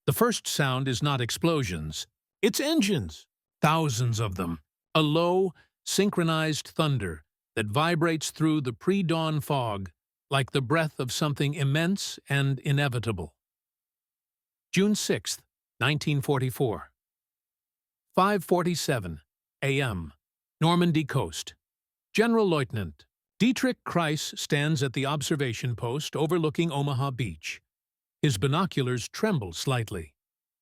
The first sound is not explosions. It's engines, thousands of them. A low, synchronized thunder that vibrates through the pre-dawn fog like the breath of something immense and inevitable. June 6, 1944. 5:47 a.m. Normandy coast. General Lieutenant Dietrich Kreis stands at the observation post overlooking Omaha Beach. His binoculars tremble slightly,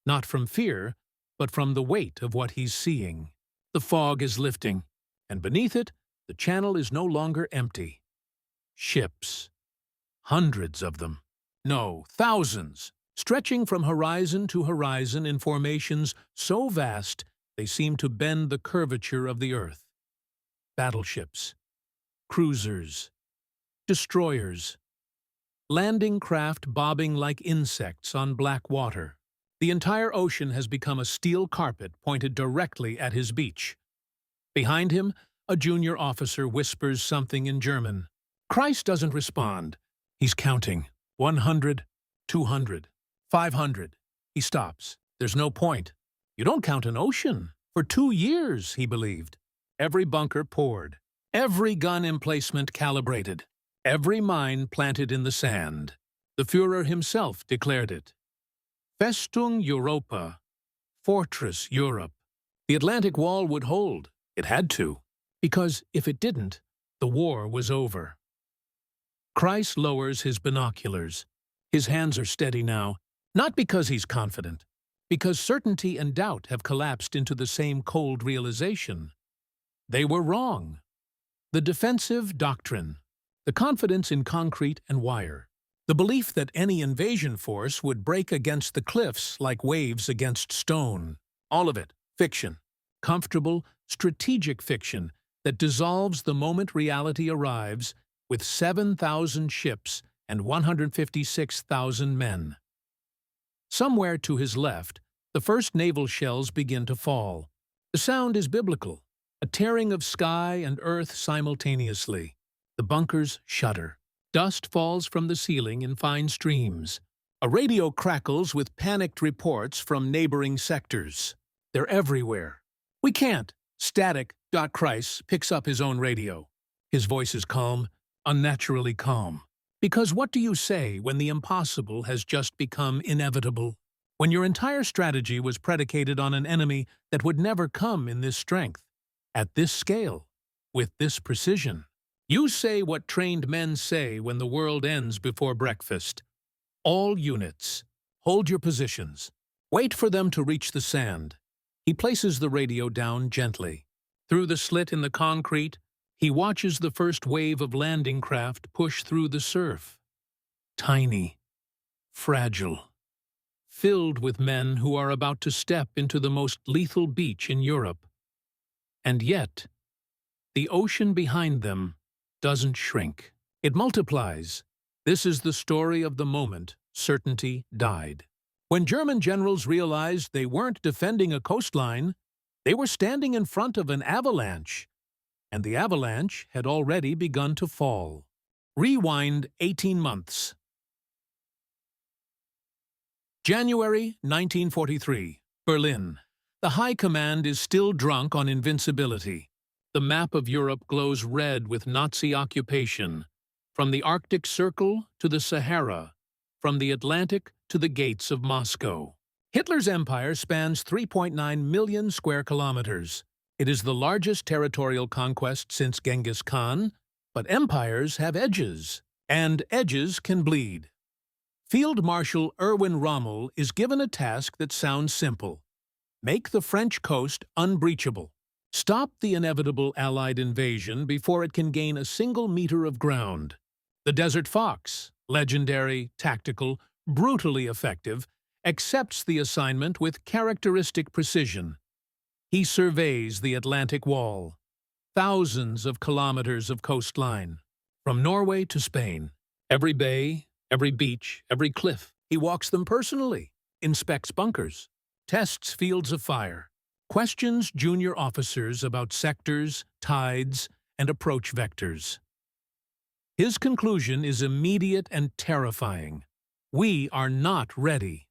not from fear, but from the weight of what he's seeing. The fog is lifting, and beneath it, the channel is no longer empty. Ships. Hundreds of them. No, thousands, stretching from horizon to horizon in formations so vast they seem to bend the curvature of the earth. Battleships, cruisers, destroyers, landing craft bobbing like insects on black water. The entire ocean has become a steel carpet pointed directly at his beach. Behind him, a junior officer whispers something in German. Kreis doesn't respond. He's counting. 100, 200, 500. He stops. There's no point. You don't count an ocean. For 2 years, he believed. Every bunker poured. Every gun emplacement calibrated. Every mine planted in the sand. The Führer himself declared it. Festung Europa. Fortress Europe. The Atlantic Wall would hold. It had to. Because if it didn't, the war was over. Kreis lowers his binoculars. His hands are steady now, not because he's confident, because certainty and doubt have collapsed into the same cold realization. They were wrong. The defensive doctrine, the confidence in concrete and wire, the belief that any invasion force would break against the cliffs like waves against stone, all of it fiction, comfortable, strategic fiction that dissolves the moment reality arrives with 7,000 ships and 156,000 men. Somewhere to his left, the first naval shells begin to fall. The sound is biblical, a tearing of sky and earth simultaneously. The bunkers shudder. Dust falls from the ceiling in fine streams. A radio crackles with panicked reports from neighboring sectors. They're everywhere. We can't. Static. Kreis picks up his own radio. His voice is calm, unnaturally calm. Because what do you say when the impossible has just become inevitable? When your entire strategy was predicated on an enemy that would never come in this strength, at this scale, with this precision? You say what trained men say when the world ends before breakfast. All units, hold your positions. Wait for them to reach the sand. He places the radio down gently. Through the slit in the concrete, he watches the first wave of landing craft push through the surf. Tiny, fragile, filled with men who are about to step into the most lethal beach in Europe. And yet, the ocean behind them doesn't shrink. It multiplies. This is the story of the moment certainty died. When German generals realized they weren't defending a coastline, they were standing in front of an avalanche, and the avalanche had already begun to fall. Rewind 18 months. January 1943, Berlin. The High Command is still drunk on invincibility. The map of Europe glows red with Nazi occupation, from the Arctic Circle to the Sahara, from the Atlantic to the gates of Moscow. Hitler's empire spans 3.9 million square kilometers. It is the largest territorial conquest since Genghis Khan, but empires have edges, and edges can bleed. Field Marshal Erwin Rommel is given a task that sounds simple. Make the French coast unbreachable. Stop the inevitable Allied invasion before it can gain a single meter of ground. The Desert Fox, legendary, tactical, brutally effective, accepts the assignment with characteristic precision. He surveys the Atlantic Wall, thousands of kilometers of coastline, from Norway to Spain. Every bay, every beach, every cliff. He walks them personally, inspects bunkers, tests fields of fire, questions junior officers about sectors, tides, and approach vectors. His conclusion is immediate and terrifying. We are not ready.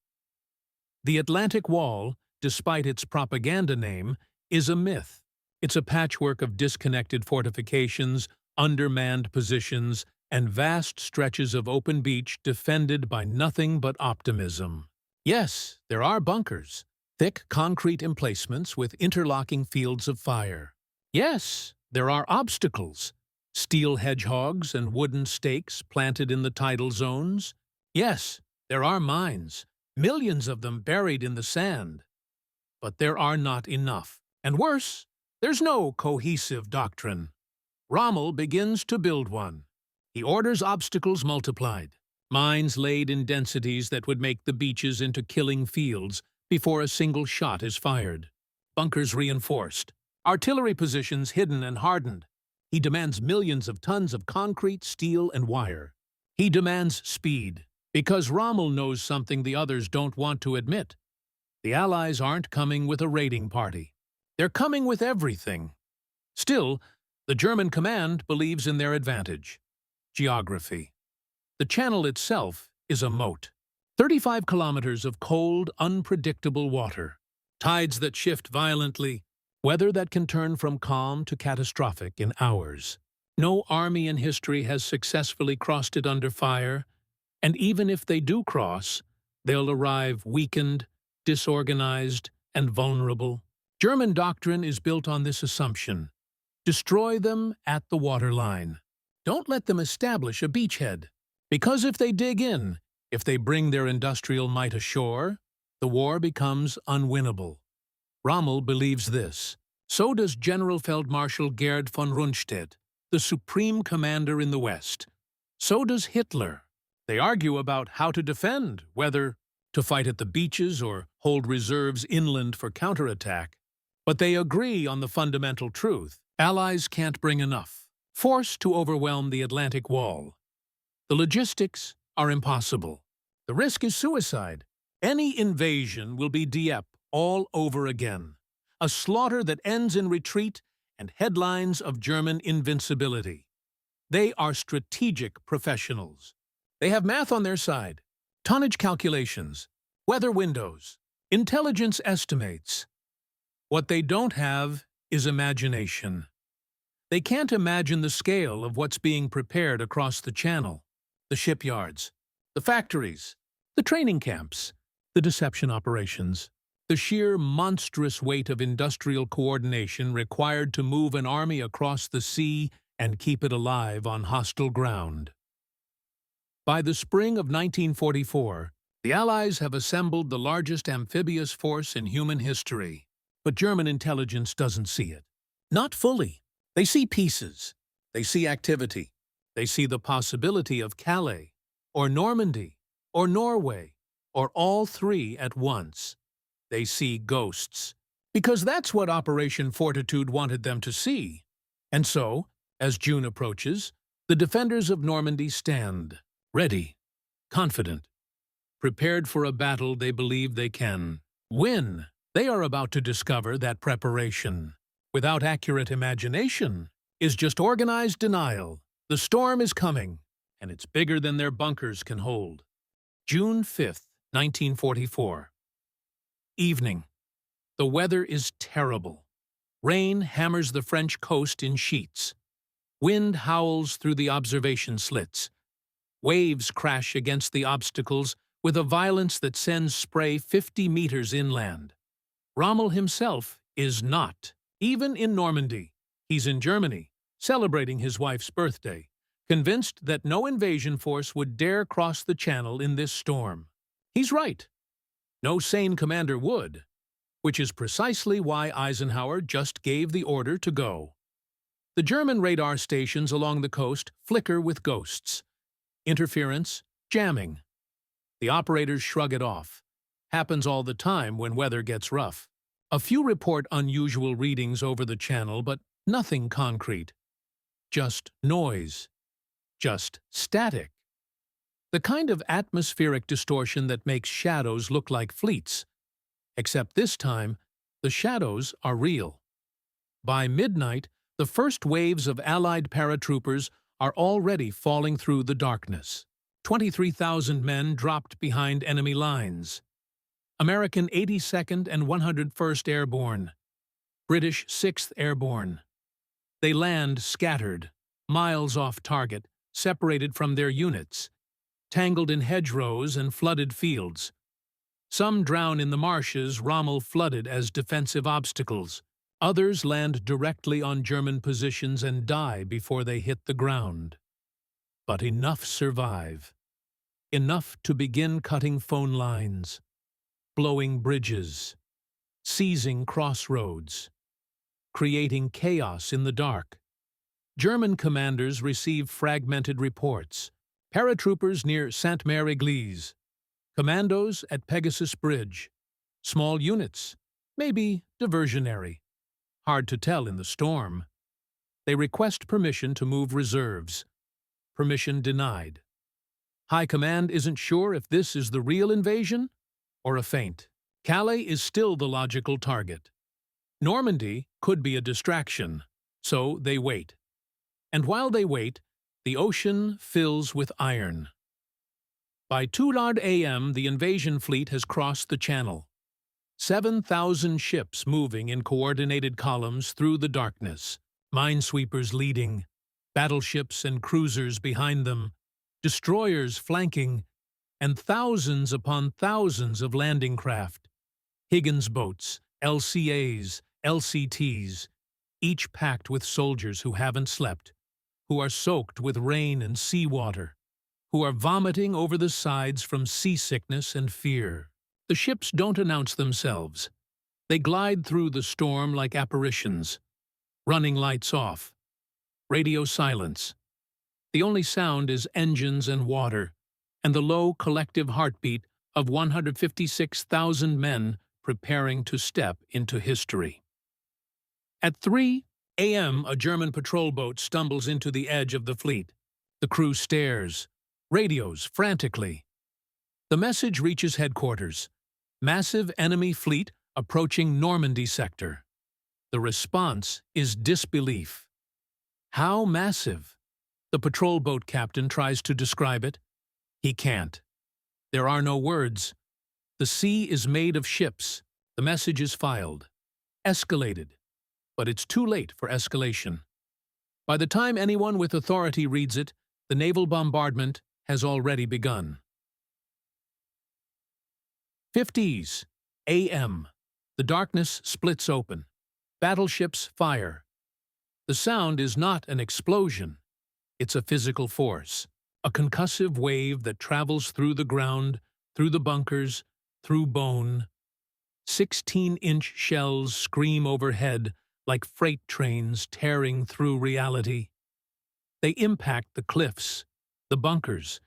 The Atlantic Wall, despite its propaganda name, is a myth. It's a patchwork of disconnected fortifications, undermanned positions, and vast stretches of open beach defended by nothing but optimism. Yes, there are bunkers, thick concrete emplacements with interlocking fields of fire. Yes, there are obstacles, steel hedgehogs and wooden stakes planted in the tidal zones. Yes, there are mines, millions of them buried in the sand. But there are not enough. And worse, there's no cohesive doctrine. Rommel begins to build one. He orders obstacles multiplied, mines laid in densities that would make the beaches into killing fields before a single shot is fired. Bunkers reinforced, artillery positions hidden and hardened. He demands millions of tons of concrete, steel, and wire. He demands speed, because Rommel knows something the others don't want to admit. The Allies aren't coming with a raiding party. They're coming with everything. Still, the German command believes in their advantage. Geography. The channel itself is a moat. 35 kilometers of cold, unpredictable water. Tides that shift violently. Weather that can turn from calm to catastrophic in hours. No army in history has successfully crossed it under fire, and even if they do cross, they'll arrive weakened, disorganized, and vulnerable. German doctrine is built on this assumption. Destroy them at the waterline. Don't let them establish a beachhead. Because if they dig in, if they bring their industrial might ashore, the war becomes unwinnable. Rommel believes this. So does General Feldmarschall Gerd von Rundstedt, the supreme commander in the West. So does Hitler. They argue about how to defend, whether to fight at the beaches or hold reserves inland for counterattack. But they agree on the fundamental truth. Allies can't bring enough force to overwhelm the Atlantic Wall. The logistics are impossible. The risk is suicide. Any invasion will be Dieppe all over again. A slaughter that ends in retreat and headlines of German invincibility. They are strategic professionals. They have math on their side, tonnage calculations, weather windows, intelligence estimates. What they don't have is imagination. They can't imagine the scale of what's being prepared across the channel, the shipyards, the factories, the training camps, the deception operations, the sheer monstrous weight of industrial coordination required to move an army across the sea and keep it alive on hostile ground. By the spring of 1944, the Allies have assembled the largest amphibious force in human history. But German intelligence doesn't see it. Not fully. They see pieces. They see activity. They see the possibility of Calais, or Normandy, or Norway, or all three at once. They see ghosts. Because that's what Operation Fortitude wanted them to see. And so, as June approaches, the defenders of Normandy stand, ready, confident, prepared for a battle they believe they can win. They are about to discover that preparation, without accurate imagination, is just organized denial. The storm is coming, and it's bigger than their bunkers can hold. June 5th, 1944. Evening. The weather is terrible. Rain hammers the French coast in sheets. Wind howls through the observation slits. Waves crash against the obstacles with a violence that sends spray 50 meters inland. Rommel himself is not, even in Normandy. He's in Germany, celebrating his wife's birthday, convinced that no invasion force would dare cross the channel in this storm. He's right. No sane commander would, which is precisely why Eisenhower just gave the order to go. The German radar stations along the coast flicker with ghosts. Interference, jamming. The operators shrug it off. Happens all the time when weather gets rough. A few report unusual readings over the channel, but nothing concrete. Just noise. Just static. The kind of atmospheric distortion that makes shadows look like fleets. Except this time, the shadows are real. By midnight, the first waves of Allied paratroopers are already falling through the darkness. 23,000 men dropped behind enemy lines. American 82nd and 101st Airborne, British 6th Airborne. They land scattered, miles off target, separated from their units, tangled in hedgerows and flooded fields. Some drown in the marshes Rommel flooded as defensive obstacles. Others land directly on German positions and die before they hit the ground. But enough survive. Enough to begin cutting phone lines, blowing bridges, seizing crossroads, creating chaos in the dark. German commanders receive fragmented reports. Paratroopers near Sainte-Mère-Église, commandos at Pegasus Bridge, small units, maybe diversionary. Hard to tell in the storm. They request permission to move reserves. Permission denied. High Command isn't sure if this is the real invasion or a feint. Calais is still the logical target. Normandy could be a distraction, so they wait. And while they wait, the ocean fills with iron. By 2 a.m., the invasion fleet has crossed the channel. 7,000 ships moving in coordinated columns through the darkness, minesweepers leading, battleships and cruisers behind them, destroyers flanking, and thousands upon thousands of landing craft, Higgins boats, LCAs, LCTs, each packed with soldiers who haven't slept, who are soaked with rain and seawater, who are vomiting over the sides from seasickness and fear. The ships don't announce themselves. They glide through the storm like apparitions. Running lights off. Radio silence. The only sound is engines and water, and the low collective heartbeat of 156,000 men preparing to step into history. At 3 a.m., a German patrol boat stumbles into the edge of the fleet. The crew stares, radios frantically. The message reaches headquarters. Massive enemy fleet approaching Normandy sector. The response is disbelief. How massive? The patrol boat captain tries to describe it. He can't. There are no words. The sea is made of ships. The message is filed. Escalated. But it's too late for escalation. By the time anyone with authority reads it, the naval bombardment has already begun. 50s a.m. The darkness splits open. Battleships fire. The sound is not an explosion. It's a physical force, a concussive wave that travels through the ground, through the bunkers, through bone. 16-inch shells scream overhead like freight trains tearing through reality. They impact the cliffs, the bunkers,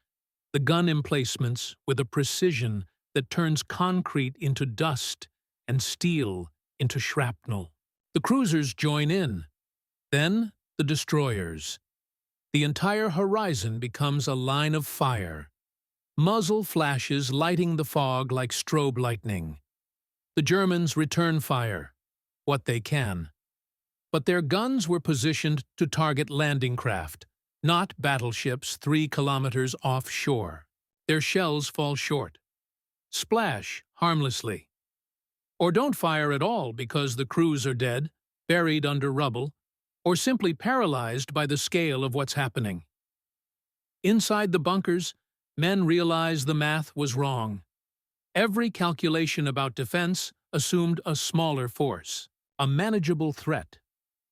the gun emplacements with a precision that turns concrete into dust and steel into shrapnel. The cruisers join in. Then the destroyers. The entire horizon becomes a line of fire. Muzzle flashes lighting the fog like strobe lightning. The Germans return fire, what they can. But their guns were positioned to target landing craft, not battleships 3 kilometers offshore. Their shells fall short. Splash harmlessly. Or don't fire at all because the crews are dead, buried under rubble, or simply paralyzed by the scale of what's happening. Inside the bunkers, men realize the math was wrong. Every calculation about defense assumed a smaller force, a manageable threat,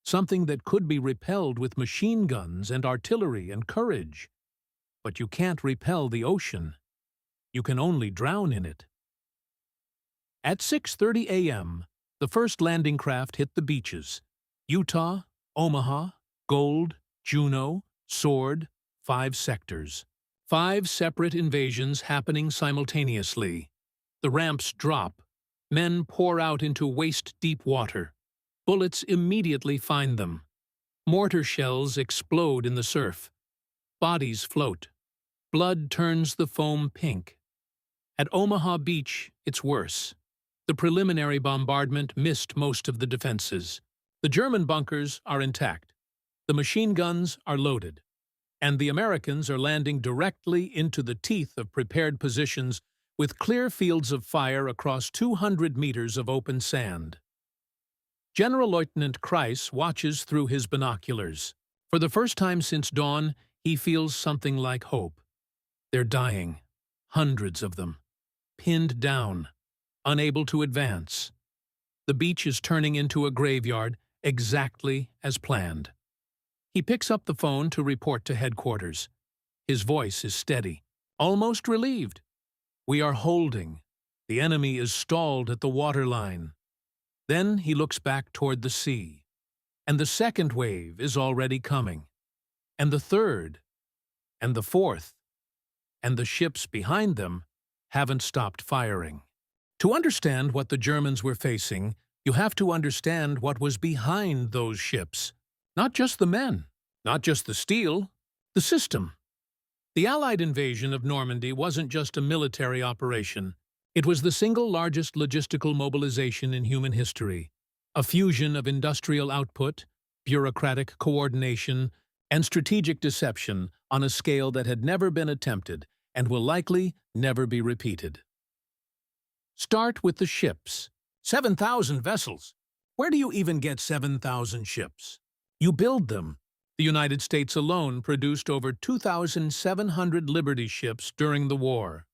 something that could be repelled with machine guns and artillery and courage. But you can't repel the ocean. You can only drown in it. At 6:30 a.m., the first landing craft hit the beaches. Utah, Omaha, Gold, Juneau, Sword, 5 sectors. 5 separate invasions happening simultaneously. The ramps drop. Men pour out into waist-deep water. Bullets immediately find them. Mortar shells explode in the surf. Bodies float. Blood turns the foam pink. At Omaha Beach, it's worse. The preliminary bombardment missed most of the defenses. The German bunkers are intact. The machine guns are loaded. And the Americans are landing directly into the teeth of prepared positions with clear fields of fire across 200 meters of open sand. General Lieutenant Kreis watches through his binoculars. For the first time since dawn, he feels something like hope. They're dying, hundreds of them, pinned down, unable to advance. The beach is turning into a graveyard, exactly as planned. He picks up the phone to report to headquarters. His voice is steady, almost relieved. "We are holding. The enemy is stalled at the waterline." Then he looks back toward the sea. And the second wave is already coming. And the third. And the fourth. And the ships behind them haven't stopped firing. To understand what the Germans were facing, you have to understand what was behind those ships. Not just the men, not just the steel, the system. The Allied invasion of Normandy wasn't just a military operation. It was the single largest logistical mobilization in human history, a fusion of industrial output, bureaucratic coordination, and strategic deception on a scale that had never been attempted and will likely never be repeated. Start with the ships. 7,000 vessels. Where do you even get 7,000 ships? You build them. The United States alone produced over 2,700 Liberty ships during the war.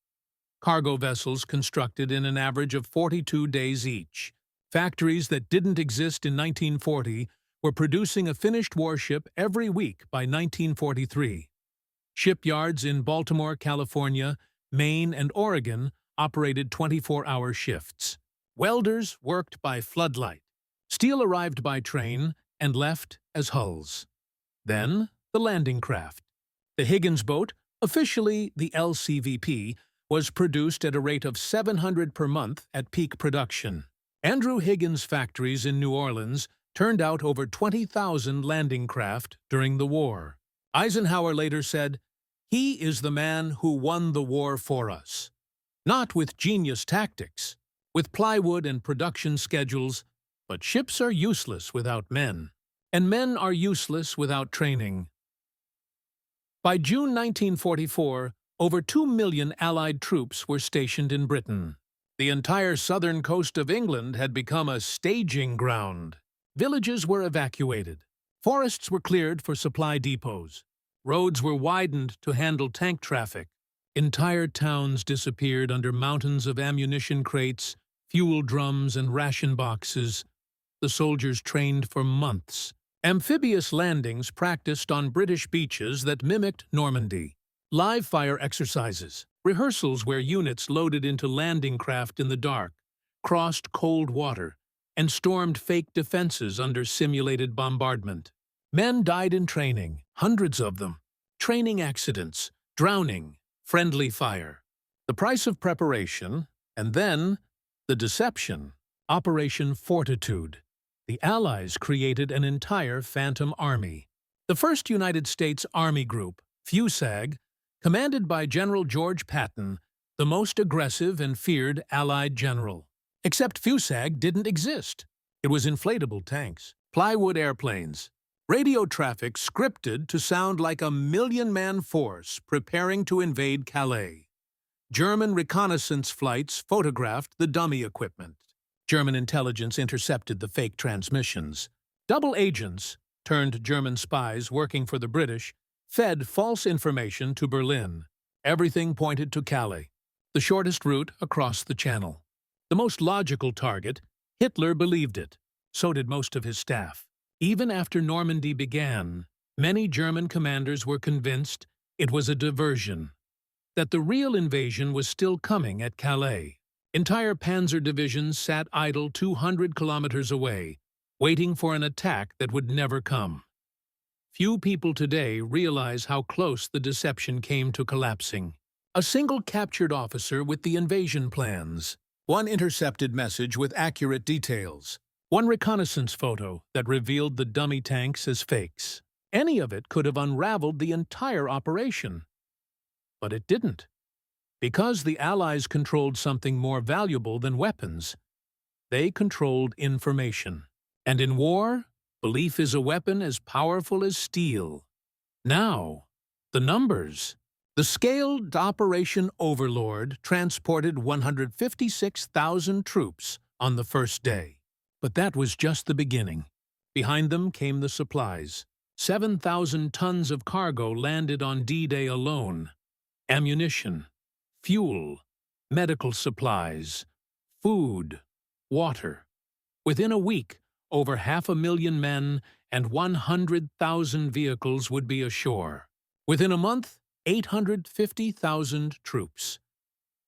Cargo vessels constructed in an average of 42 days each. Factories that didn't exist in 1940 were producing a finished warship every week by 1943. Shipyards in Baltimore, California, Maine, and Oregon operated 24-hour shifts. Welders worked by floodlight. Steel arrived by train and left as hulls. Then, the landing craft. The Higgins boat, officially the LCVP, was produced at a rate of 700 per month at peak production. Andrew Higgins' factories in New Orleans turned out over 20,000 landing craft during the war. Eisenhower later said, "He is the man who won the war for us." Not with genius tactics, with plywood and production schedules, but ships are useless without men, and men are useless without training. By June 1944, over 2 million Allied troops were stationed in Britain. The entire southern coast of England had become a staging ground. Villages were evacuated. Forests were cleared for supply depots. Roads were widened to handle tank traffic. Entire towns disappeared under mountains of ammunition crates, fuel drums, and ration boxes. The soldiers trained for months. Amphibious landings practiced on British beaches that mimicked Normandy. Live fire exercises, rehearsals where units loaded into landing craft in the dark, crossed cold water, and stormed fake defenses under simulated bombardment. Men died in training, hundreds of them. Training accidents, drowning, friendly fire. The price of preparation, and then the deception. Operation Fortitude. The Allies created an entire phantom army. The first United States Army Group, FUSAG, commanded by General George Patton, the most aggressive and feared Allied general. Except FUSAG didn't exist. It was inflatable tanks, plywood airplanes, radio traffic scripted to sound like a million-man force preparing to invade Calais. German reconnaissance flights photographed the dummy equipment. German intelligence intercepted the fake transmissions. Double agents, turned German spies working for the British, fed false information to Berlin. Everything pointed to Calais, the shortest route across the Channel. The most logical target, Hitler believed it. So did most of his staff. Even after Normandy began, many German commanders were convinced it was a diversion, that the real invasion was still coming at Calais. Entire panzer divisions sat idle 200 kilometers away, waiting for an attack that would never come. Few people today realize how close the deception came to collapsing. A single captured officer with the invasion plans. One intercepted message with accurate details. One reconnaissance photo that revealed the dummy tanks as fakes. Any of it could have unraveled the entire operation. But it didn't. Because the Allies controlled something more valuable than weapons. They controlled information. And in war, belief is a weapon as powerful as steel. Now, the numbers. The scaled Operation Overlord transported 156,000 troops on the first day. But that was just the beginning. Behind them came the supplies. 7,000 tons of cargo landed on D-Day alone. Ammunition, fuel, medical supplies, food, water. Within a week, over 500,000 men and 100,000 vehicles would be ashore. Within a month, 850,000 troops.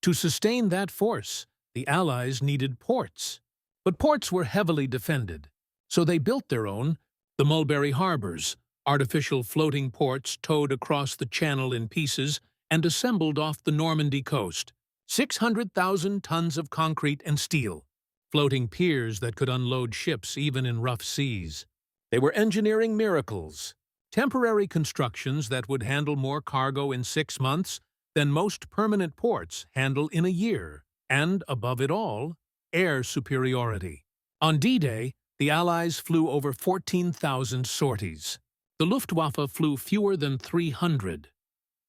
To sustain that force, the Allies needed ports. But ports were heavily defended, so they built their own, the Mulberry Harbors, artificial floating ports towed across the channel in pieces and assembled off the Normandy coast. 600,000 tons of concrete and steel, floating piers that could unload ships even in rough seas. They were engineering miracles, temporary constructions that would handle more cargo in 6 months than most permanent ports handle in a year, and, above it all, air superiority. On D-Day, the Allies flew over 14,000 sorties. The Luftwaffe flew fewer than 300.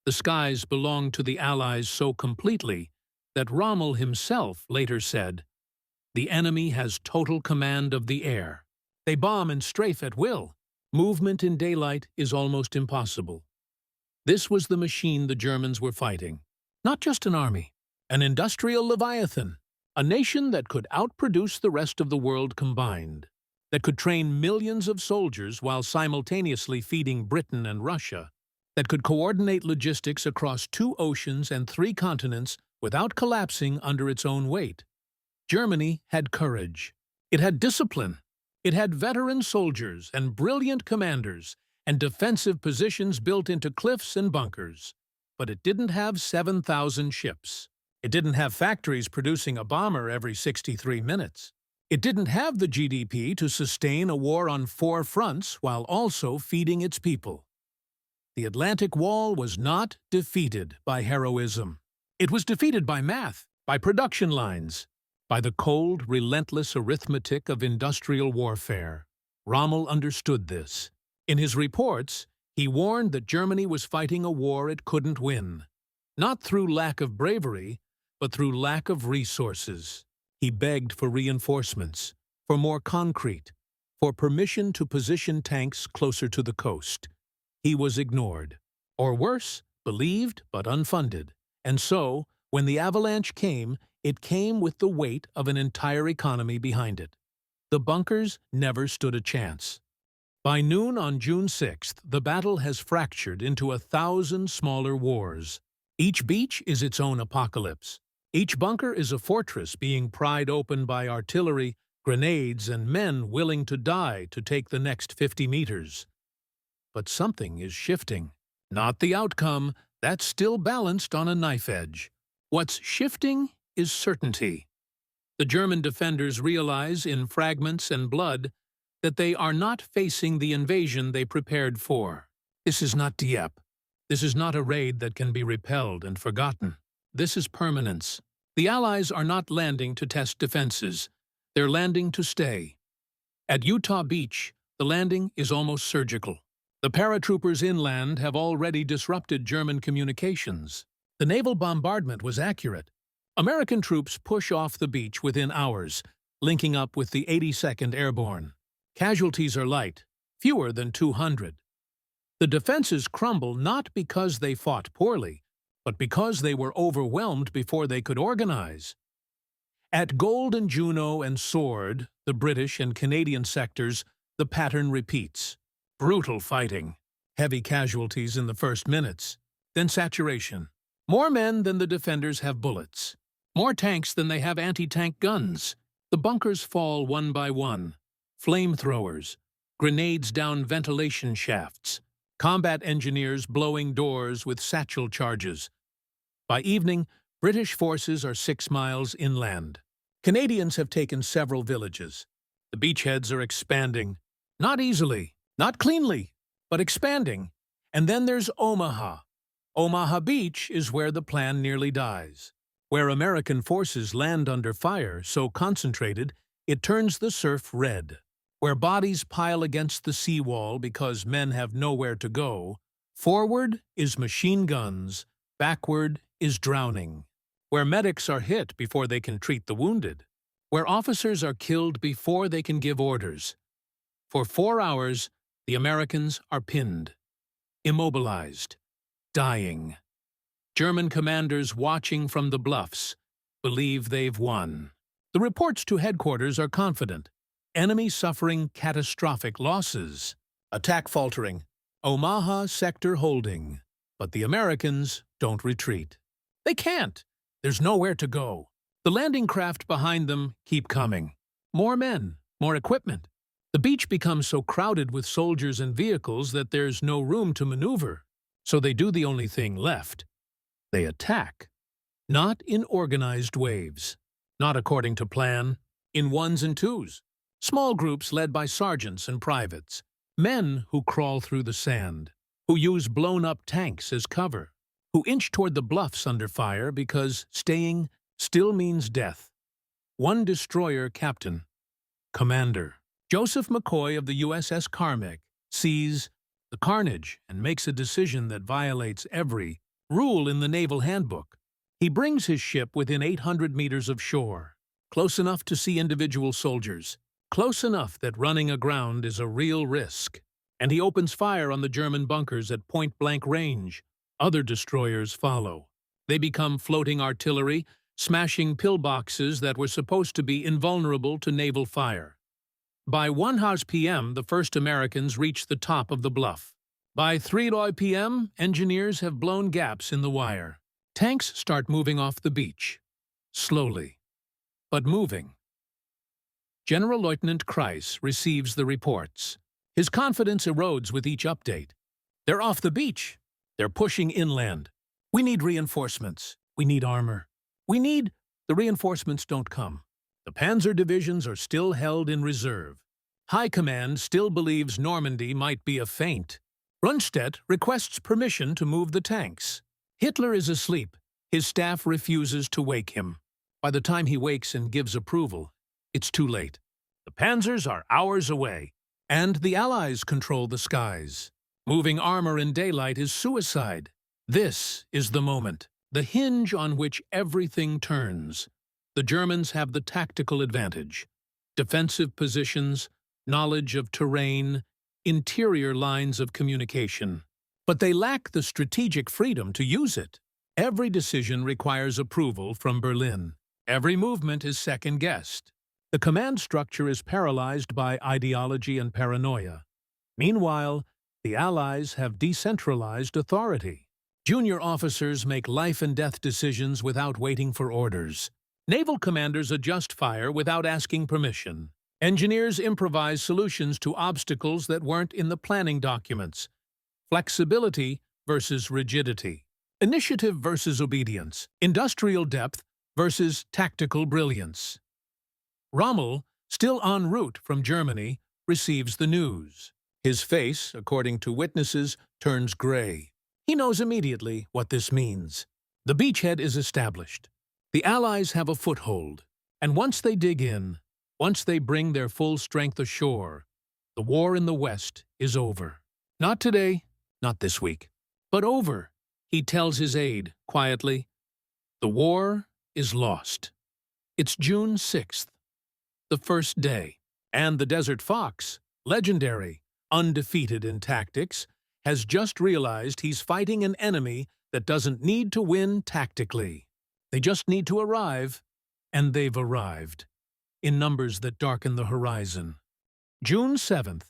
The skies belonged to the Allies so completely that Rommel himself later said, "The enemy has total command of the air. They bomb and strafe at will. Movement in daylight is almost impossible." This was the machine the Germans were fighting. Not just an army, an industrial leviathan, a nation that could outproduce the rest of the world combined, that could train millions of soldiers while simultaneously feeding Britain and Russia, that could coordinate logistics across 2 oceans and 3 continents without collapsing under its own weight. Germany had courage. It had discipline. It had veteran soldiers and brilliant commanders and defensive positions built into cliffs and bunkers. But it didn't have 7,000 ships. It didn't have factories producing a bomber every 63 minutes. It didn't have the GDP to sustain a war on 4 fronts while also feeding its people. The Atlantic Wall was not defeated by heroism. It was defeated by math, by production lines, by the cold, relentless arithmetic of industrial warfare. Rommel understood this. In his reports, he warned that Germany was fighting a war it couldn't win, not through lack of bravery, but through lack of resources. He begged for reinforcements, for more concrete, for permission to position tanks closer to the coast. He was ignored, or worse, believed but unfunded. And so, when the avalanche came, it came with the weight of an entire economy behind it. The bunkers never stood a chance. By noon on June 6th, the battle has fractured into 1,000 smaller wars. Each beach is its own apocalypse. Each bunker is a fortress being pried open by artillery, grenades, and men willing to die to take the next 50 meters. But something is shifting. Not the outcome, that's still balanced on a knife edge. What's shifting is certainty. The German defenders realize in fragments and blood that they are not facing the invasion they prepared for. This is not Dieppe. This is not a raid that can be repelled and forgotten. This is permanence. The Allies are not landing to test defenses. They're landing to stay. At Utah Beach, the landing is almost surgical. The paratroopers inland have already disrupted German communications. The naval bombardment was accurate. American troops push off the beach within hours, linking up with the 82nd Airborne. Casualties are light, fewer than 200. The defenses crumble not because they fought poorly, but because they were overwhelmed before they could organize. At Gold and Juno and Sword, the British and Canadian sectors, the pattern repeats. Brutal fighting, heavy casualties in the first minutes, then saturation. More men than the defenders have bullets. More tanks than they have anti-tank guns. The bunkers fall one by one. Flamethrowers, grenades down ventilation shafts, combat engineers blowing doors with satchel charges. By evening, British forces are 6 miles inland. Canadians have taken several villages. The beachheads are expanding. Not easily, not cleanly, but expanding. And then there's Omaha. Omaha Beach is where the plan nearly dies, where American forces land under fire so concentrated it turns the surf red, where bodies pile against the seawall because men have nowhere to go. Forward is machine guns, Backward is drowning, where medics are hit before they can treat the wounded, where officers are killed before they can give orders. For 4 hours, the Americans are pinned, immobilized, dying. German commanders watching from the bluffs believe they've won. The reports to headquarters are confident. Enemy suffering catastrophic losses. Attack faltering. Omaha sector holding. But the Americans don't retreat. They can't. There's nowhere to go. The landing craft behind them keep coming. More men, more equipment. The beach becomes so crowded with soldiers and vehicles that there's no room to maneuver. So they do the only thing left. They attack. Not in organized waves. Not according to plan. In ones and twos. Small groups led by sergeants and privates. Men who crawl through the sand. Who use blown-up tanks as cover. Who inch toward the bluffs under fire because staying still means death. One destroyer captain. Commander. Joseph McCoy of the USS Carmack sees the carnage and makes a decision that violates every rule in the Naval Handbook. He brings his ship within 800 meters of shore, close enough to see individual soldiers, close enough that running aground is a real risk. And he opens fire on the German bunkers at point-blank range. Other destroyers follow. They become floating artillery, smashing pillboxes that were supposed to be invulnerable to naval fire. By 1:00 p.m., the first Americans reach the top of the bluff. By 3:00 p.m., engineers have blown gaps in the wire. Tanks start moving off the beach. Slowly, but moving. General Lieutenant Kreis receives the reports. His confidence erodes with each update. They're off the beach. They're pushing inland. We need reinforcements. We need armor. The reinforcements don't come. The panzer divisions are still held in reserve. High Command still believes Normandy might be a feint. Rundstedt requests permission to move the tanks. Hitler is asleep. His staff refuses to wake him. By the time he wakes and gives approval, it's too late. The panzers are hours away, and the Allies control the skies. Moving armor in daylight is suicide. This is the moment, the hinge on which everything turns. The Germans have the tactical advantage. Defensive positions, knowledge of terrain, interior lines of communication. But they lack the strategic freedom to use it. Every decision requires approval from Berlin. Every movement is second-guessed. The command structure is paralyzed by ideology and paranoia. Meanwhile, the Allies have decentralized authority. Junior officers make life-and-death decisions without waiting for orders. Naval commanders adjust fire without asking permission. Engineers improvise solutions to obstacles that weren't in the planning documents. Flexibility versus rigidity. Initiative versus obedience. Industrial depth versus tactical brilliance. Rommel, still en route from Germany, receives the news. His face, according to witnesses, turns gray. He knows immediately what this means. The beachhead is established. The Allies have a foothold, and once they dig in, once they bring their full strength ashore, the war in the West is over. Not today, not this week, but over, he tells his aide, quietly. The war is lost. It's June 6th, the first day, and the Desert Fox, legendary, undefeated in tactics, has just realized he's fighting an enemy that doesn't need to win tactically. They just need to arrive, and they've arrived, in numbers that darken the horizon. June 7th.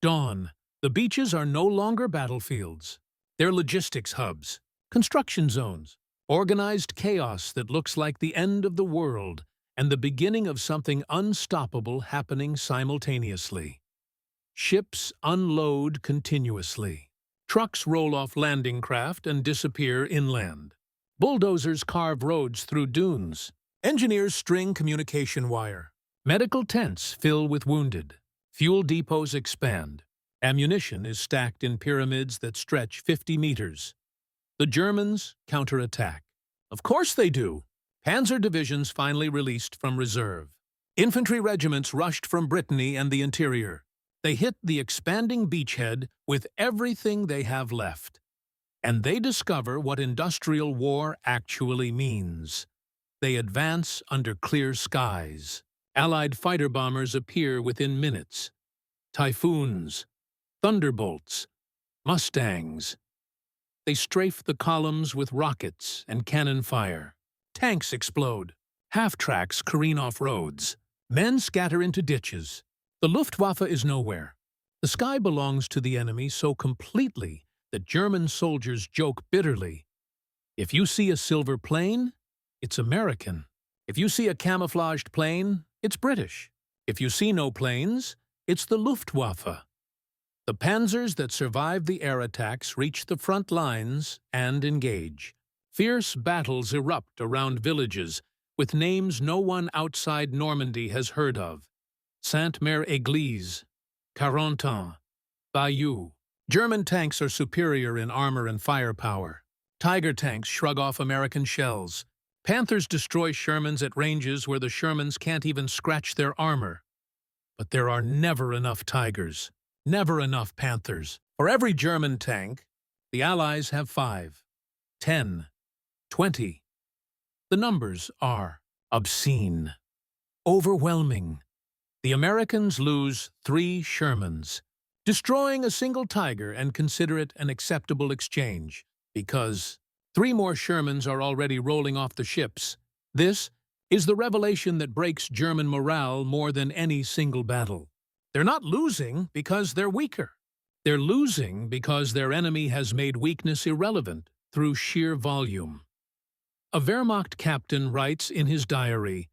Dawn. The beaches are no longer battlefields. They're logistics hubs, construction zones, organized chaos that looks like the end of the world and the beginning of something unstoppable happening simultaneously. Ships unload continuously. Trucks roll off landing craft and disappear inland. Bulldozers carve roads through dunes. Engineers string communication wire. Medical tents fill with wounded. Fuel depots expand. Ammunition is stacked in pyramids that stretch 50 meters. The Germans counterattack. Of course they do. Panzer divisions finally released from reserve. Infantry regiments rushed from Brittany and the interior. They hit the expanding beachhead with everything they have left. and they discover what industrial war actually means. They advance under clear skies. Allied fighter bombers appear within minutes. Typhoons, thunderbolts, Mustangs. They strafe the columns with rockets and cannon fire. Tanks explode. Half-tracks careen off roads. Men scatter into ditches. The Luftwaffe is nowhere. The sky belongs to the enemy so completely that German soldiers joke bitterly. If you see a silver plane, it's American. If you see a camouflaged plane, it's British. If you see no planes, it's the Luftwaffe. The panzers that survive the air attacks reach the front lines and engage. Fierce battles erupt around villages with names no one outside Normandy has heard of. Sainte-Mère-Église, Carentan, Bayeux. German tanks are superior in armor and firepower. Tiger tanks shrug off American shells. Panthers destroy Shermans at ranges where the Shermans can't even scratch their armor. But there are never enough Tigers, never enough Panthers. For every German tank, the Allies have 5, 10, 20. The numbers are obscene, overwhelming. The Americans lose 3 Shermans, destroying a single Tiger and consider it an acceptable exchange, because 3 more Shermans are already rolling off the ships. This is the revelation that breaks German morale more than any single battle. They're not losing because they're weaker. They're losing because their enemy has made weakness irrelevant through sheer volume. A Wehrmacht captain writes in his diary,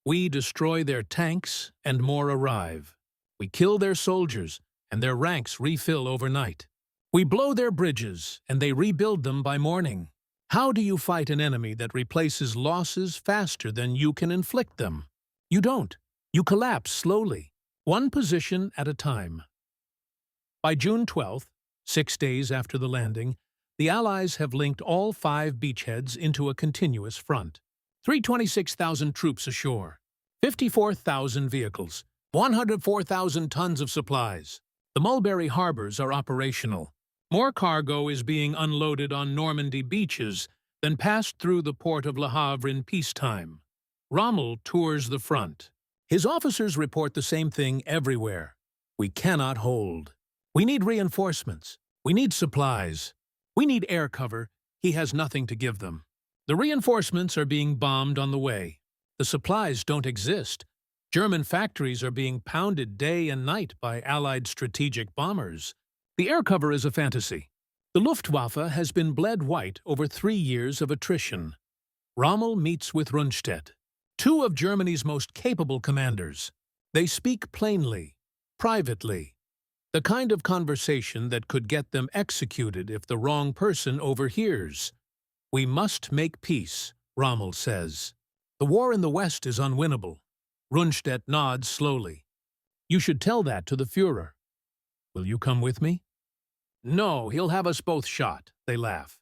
"We destroy their tanks and more arrive. We kill their soldiers and their ranks refill overnight. We blow their bridges and they rebuild them by morning." How do you fight an enemy that replaces losses faster than you can inflict them? You don't. You collapse slowly, one position at a time. By June 12th, 6 days after the landing, the Allies have linked all 5 beachheads into a continuous front. 326,000 troops ashore, 54,000 vehicles, 104,000 tons of supplies. The Mulberry harbors are operational. More cargo is being unloaded on Normandy beaches than passed through the port of Le Havre in peacetime. Rommel tours the front. His officers report the same thing everywhere. We cannot hold. We need reinforcements. We need supplies. We need air cover. He has nothing to give them. The reinforcements are being bombed on the way. The supplies don't exist. German factories are being pounded day and night by Allied strategic bombers. The air cover is a fantasy. The Luftwaffe has been bled white over 3 years of attrition. Rommel meets with Rundstedt, 2 of Germany's most capable commanders. They speak plainly, privately, the kind of conversation that could get them executed if the wrong person overhears. "We must make peace," Rommel says. "The war in the West is unwinnable." Rundstedt nods slowly. "You should tell that to the Führer." "Will you come with me?" "No, he'll have us both shot," they laugh.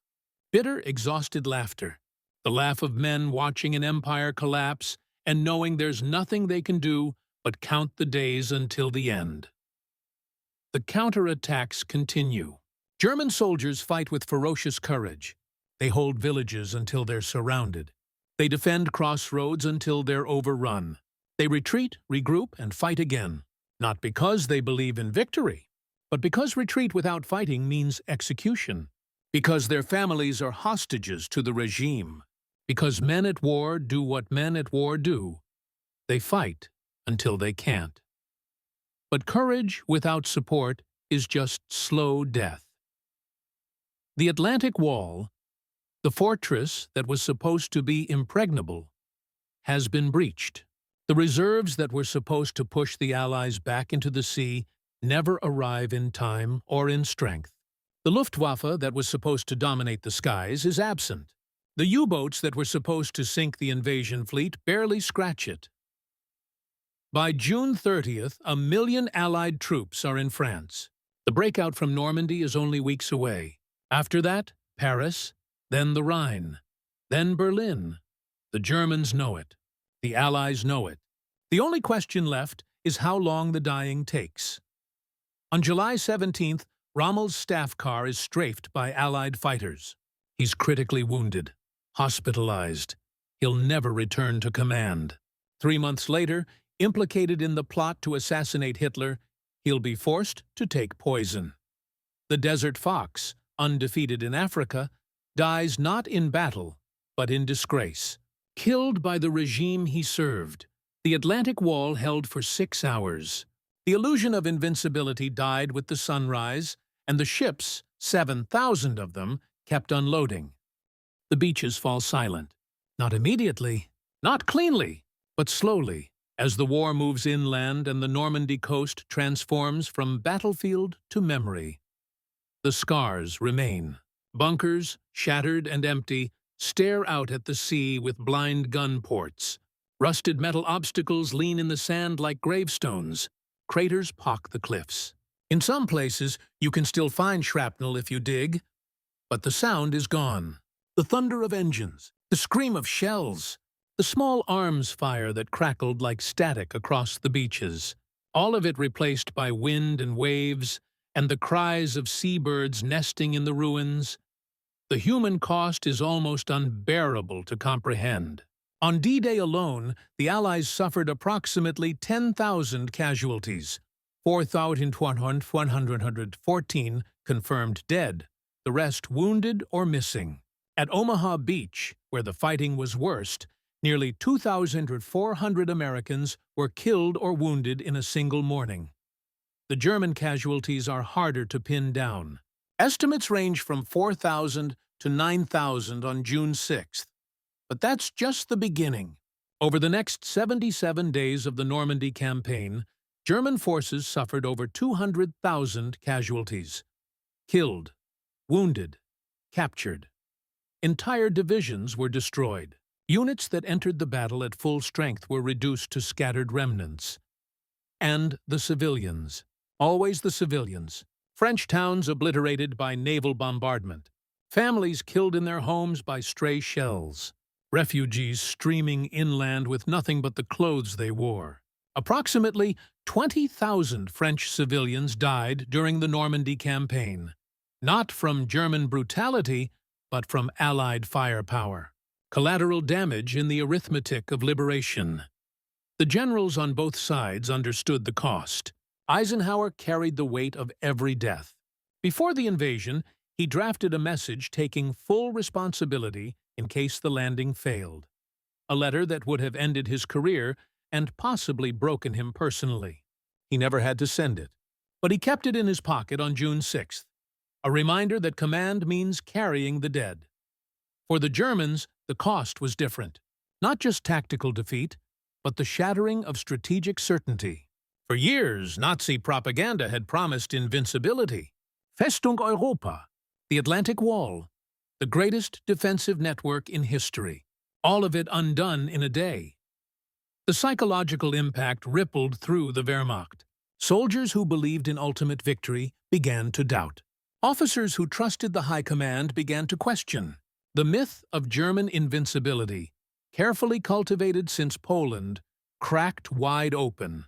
Bitter, exhausted laughter. The laugh of men watching an empire collapse and knowing there's nothing they can do but count the days until the end. The counterattacks continue. German soldiers fight with ferocious courage. They hold villages until they're surrounded. They defend crossroads until they're overrun. They retreat, regroup, and fight again. Not because they believe in victory, but because retreat without fighting means execution. Because their families are hostages to the regime. Because men at war do what men at war do. They fight until they can't. But courage without support is just slow death. The Atlantic Wall, the fortress that was supposed to be impregnable, has been breached. The reserves that were supposed to push the Allies back into the sea never arrive in time or in strength. The Luftwaffe that was supposed to dominate the skies is absent. The U-boats that were supposed to sink the invasion fleet barely scratch it. By June 30th, 1 million Allied troops are in France. The breakout from Normandy is only weeks away. After that, Paris, then the Rhine, then Berlin. The Germans know it. The Allies know it. The only question left is how long the dying takes. On July 17th, Rommel's staff car is strafed by Allied fighters. He's critically wounded, hospitalized. He'll never return to command. 3 months later, implicated in the plot to assassinate Hitler, he'll be forced to take poison. The Desert Fox, undefeated in Africa, dies not in battle, but in disgrace. Killed by the regime he served, the Atlantic Wall held for 6 hours. The illusion of invincibility died with the sunrise, and the ships, 7,000 of them, kept unloading. The beaches fall silent. Not immediately, not cleanly, but slowly, as the war moves inland and the Normandy coast transforms from battlefield to memory. The scars remain. Bunkers, shattered and empty, stare out at the sea with blind gun ports. Rusted metal obstacles lean in the sand like gravestones. Craters pock the cliffs. In some places, you can still find shrapnel if you dig, but the sound is gone. The thunder of engines, the scream of shells, the small arms fire that crackled like static across the beaches, all of it replaced by wind and waves, and the cries of seabirds nesting in the ruins. The human cost is almost unbearable to comprehend. On D-Day alone, the Allies suffered approximately 10,000 casualties, 4,114 confirmed dead, the rest wounded or missing. At Omaha Beach, where the fighting was worst, nearly 2,400 Americans were killed or wounded in a single morning. The German casualties are harder to pin down. Estimates range from 4,000 to 9,000 on June 6th. But that's just the beginning. Over the next 77 days of the Normandy campaign, German forces suffered over 200,000 casualties. Killed, wounded, captured. Entire divisions were destroyed. Units that entered the battle at full strength were reduced to scattered remnants. And the civilians. Always the civilians. French towns obliterated by naval bombardment. Families killed in their homes by stray shells. Refugees streaming inland with nothing but the clothes they wore. Approximately 20,000 French civilians died during the Normandy campaign, not from German brutality, but from Allied firepower. Collateral damage in the arithmetic of liberation. The generals on both sides understood the cost. Eisenhower carried the weight of every death. Before the invasion, he drafted a message taking full responsibility in case the landing failed. A letter that would have ended his career and possibly broken him personally. He never had to send it, but he kept it in his pocket on June 6th, a reminder that command means carrying the dead. For the Germans, the cost was different. Not just tactical defeat, but the shattering of strategic certainty. For years, Nazi propaganda had promised invincibility. Festung Europa, the Atlantic Wall, the greatest defensive network in history. All of it undone in a day. The psychological impact rippled through the Wehrmacht. Soldiers who believed in ultimate victory began to doubt. Officers who trusted the high command began to question. The myth of German invincibility, carefully cultivated since Poland, cracked wide open.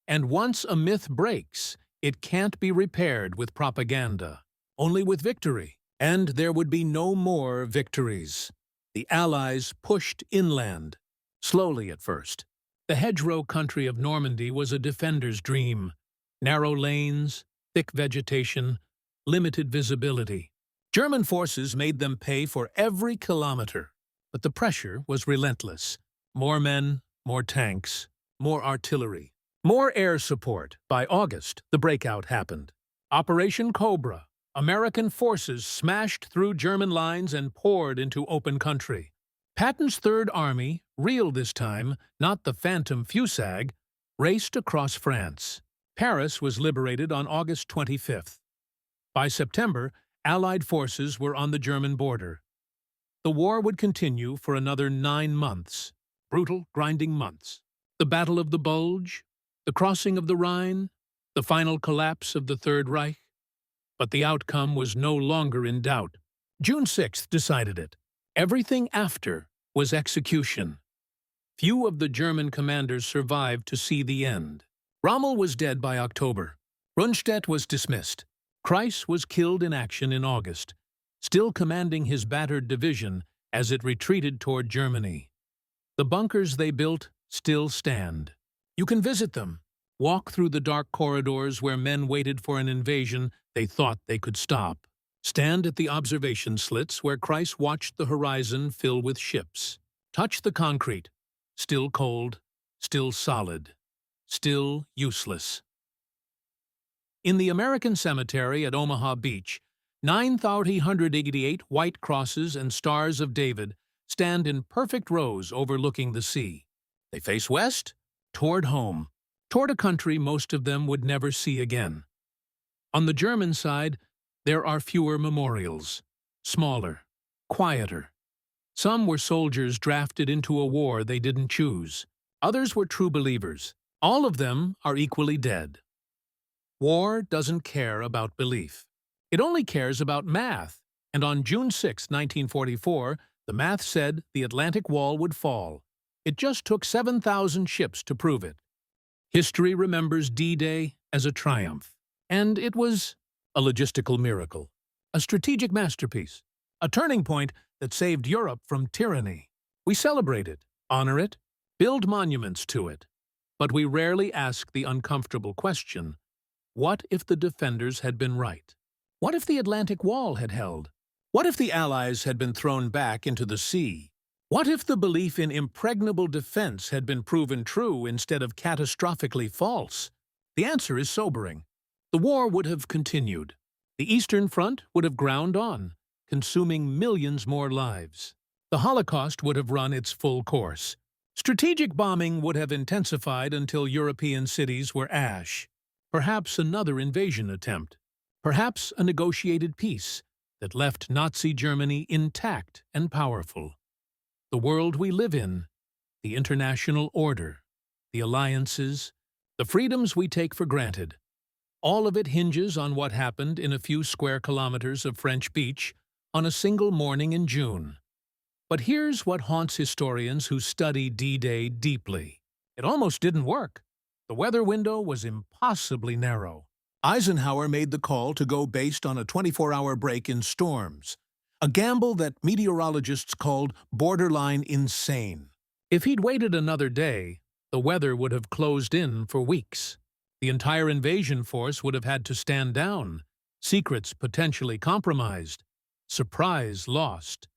And once a myth breaks, it can't be repaired with propaganda, only with victory. And there would be no more victories. The Allies pushed inland, slowly at first. The hedgerow country of Normandy was a defender's dream. Narrow lanes, thick vegetation, limited visibility. German forces made them pay for every kilometer, but the pressure was relentless. More men, more tanks, more artillery, more air support. By August, the breakout happened. Operation Cobra. American forces smashed through German lines and poured into open country. Patton's Third Army, real this time, not the phantom Fusag, raced across France. Paris was liberated on August 25th. By September, Allied forces were on the German border. The war would continue for another 9 months, brutal, grinding months. The Battle of the Bulge, the crossing of the Rhine, the final collapse of the Third Reich. But the outcome was no longer in doubt. June 6th decided it. Everything after was execution. Few of the German commanders survived to see the end. Rommel was dead by October. Rundstedt was dismissed. Kreis was killed in action in August, still commanding his battered division as it retreated toward Germany. The bunkers they built still stand. You can visit them, walk through the dark corridors where men waited for an invasion they thought they could stop. Stand at the observation slits where Kreis watched the horizon fill with ships. Touch the concrete, still cold, still solid, still useless. In the American cemetery at Omaha Beach, 9,388 white crosses and stars of David stand in perfect rows overlooking the sea. They face west, toward home, toward a country most of them would never see again. On the German side, there are fewer memorials, smaller, quieter. Some were soldiers drafted into a war they didn't choose. Others were true believers. All of them are equally dead. War doesn't care about belief. It only cares about math. And on June 6, 1944, the math said the Atlantic Wall would fall. It just took 7,000 ships to prove it. History remembers D-Day as a triumph. And it was a logistical miracle, a strategic masterpiece, a turning point that saved Europe from tyranny. We celebrate it, honor it, build monuments to it. But we rarely ask the uncomfortable question, what if the defenders had been right? What if the Atlantic Wall had held? What if the Allies had been thrown back into the sea? What if the belief in impregnable defense had been proven true instead of catastrophically false? The answer is sobering. The war would have continued. The Eastern Front would have ground on, consuming millions more lives. The Holocaust would have run its full course. Strategic bombing would have intensified until European cities were ash. Perhaps another invasion attempt. Perhaps a negotiated peace that left Nazi Germany intact and powerful. The world we live in, the international order, the alliances, the freedoms we take for granted. All of it hinges on what happened in a few square kilometers of French beach on a single morning in June. But here's what haunts historians who study D-Day deeply. It almost didn't work. The weather window was impossibly narrow. Eisenhower made the call to go based on a 24-hour break in storms, a gamble that meteorologists called borderline insane. If he'd waited another day, the weather would have closed in for weeks. The entire invasion force would have had to stand down, secrets potentially compromised, surprise lost.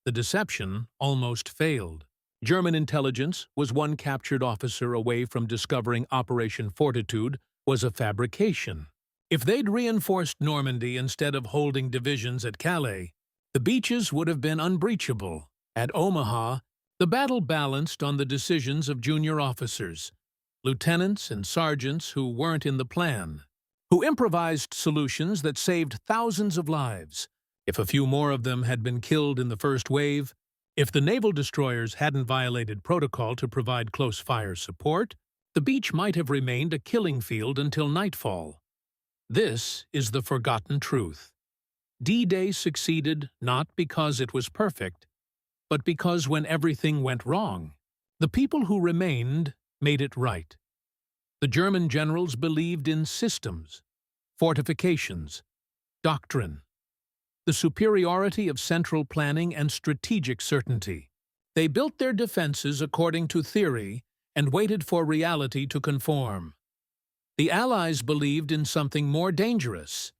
The deception almost failed. German intelligence was one captured officer away from discovering Operation Fortitude was a fabrication. If they'd reinforced Normandy instead of holding divisions at Calais, the beaches would have been unbreachable. At Omaha, the battle balanced on the decisions of junior officers, lieutenants and sergeants who weren't in the plan, who improvised solutions that saved thousands of lives. If a few more of them had been killed in the first wave, if the naval destroyers hadn't violated protocol to provide close fire support, the beach might have remained a killing field until nightfall. This is the forgotten truth. D-Day succeeded not because it was perfect, but because when everything went wrong, the people who remained made it right. The German generals believed in systems, fortifications, doctrine, the superiority of central planning and strategic certainty. They built their defenses according to theory and waited for reality to conform. The Allies believed in something more dangerous,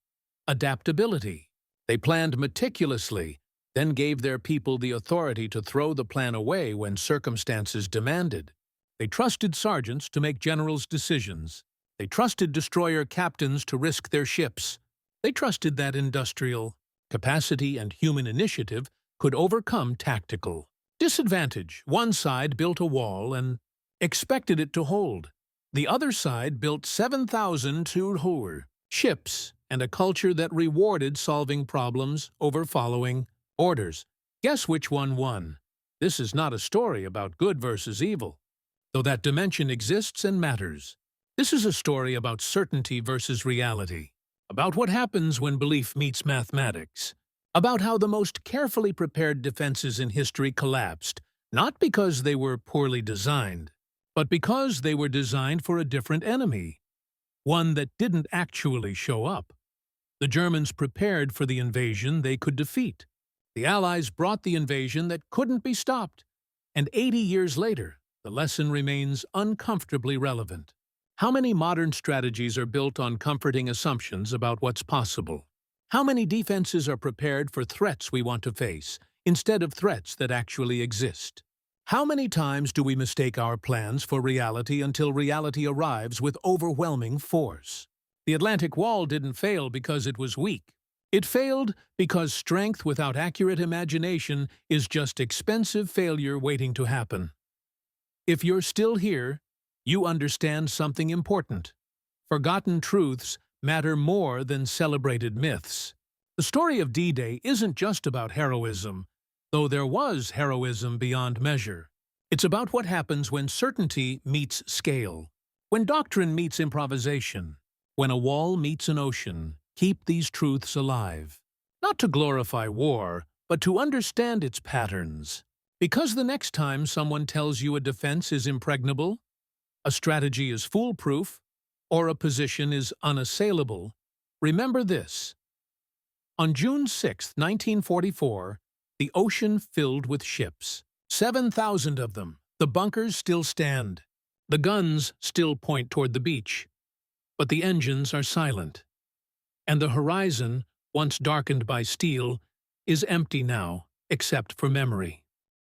adaptability. They planned meticulously, then gave their people the authority to throw the plan away when circumstances demanded. They trusted sergeants to make generals' decisions. They trusted destroyer captains to risk their ships. They trusted that industrial capacity and human initiative could overcome tactical disadvantage. One side built a wall and expected it to hold. The other side built 7,000 ships and a culture that rewarded solving problems over following orders. Guess which one won? This is not a story about good versus evil, though that dimension exists and matters. This is a story about certainty versus reality, about what happens when belief meets mathematics, about how the most carefully prepared defenses in history collapsed, not because they were poorly designed, but because they were designed for a different enemy, one that didn't actually show up. The Germans prepared for the invasion they could defeat. The Allies brought the invasion that couldn't be stopped. And 80 years later, the lesson remains uncomfortably relevant. How many modern strategies are built on comforting assumptions about what's possible? How many defenses are prepared for threats we want to face, instead of threats that actually exist? How many times do we mistake our plans for reality until reality arrives with overwhelming force? The Atlantic Wall didn't fail because it was weak. It failed because strength without accurate imagination is just expensive failure waiting to happen. If you're still here, you understand something important. Forgotten truths matter more than celebrated myths. The story of D-Day isn't just about heroism, though there was heroism beyond measure. It's about what happens when certainty meets scale, when doctrine meets improvisation, when a wall meets an ocean. Keep these truths alive. Not to glorify war, but to understand its patterns. Because the next time someone tells you a defense is impregnable, a strategy is foolproof, or a position is unassailable, remember this. On June 6, 1944, the ocean filled with ships. 7,000 of them. The bunkers still stand. The guns still point toward the beach. But the engines are silent. And the horizon, once darkened by steel, is empty now, except for memory.